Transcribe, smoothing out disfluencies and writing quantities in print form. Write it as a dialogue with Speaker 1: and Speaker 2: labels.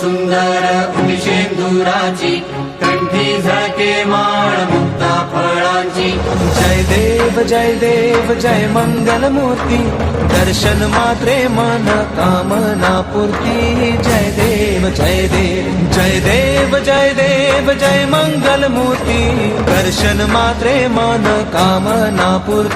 Speaker 1: सुंदर उदिशेंदुराची, कंठी झळके माळ मुक्ता फळांची।
Speaker 2: जय देव जय देव जय मंगल मूर्ती, दर्शन मात्रे मन कामना पूर्ती। जय देव जय देव जय देव जय देव जय मंगल मूर्ती, दर्शन मात्रे मन कामना पूर्ती।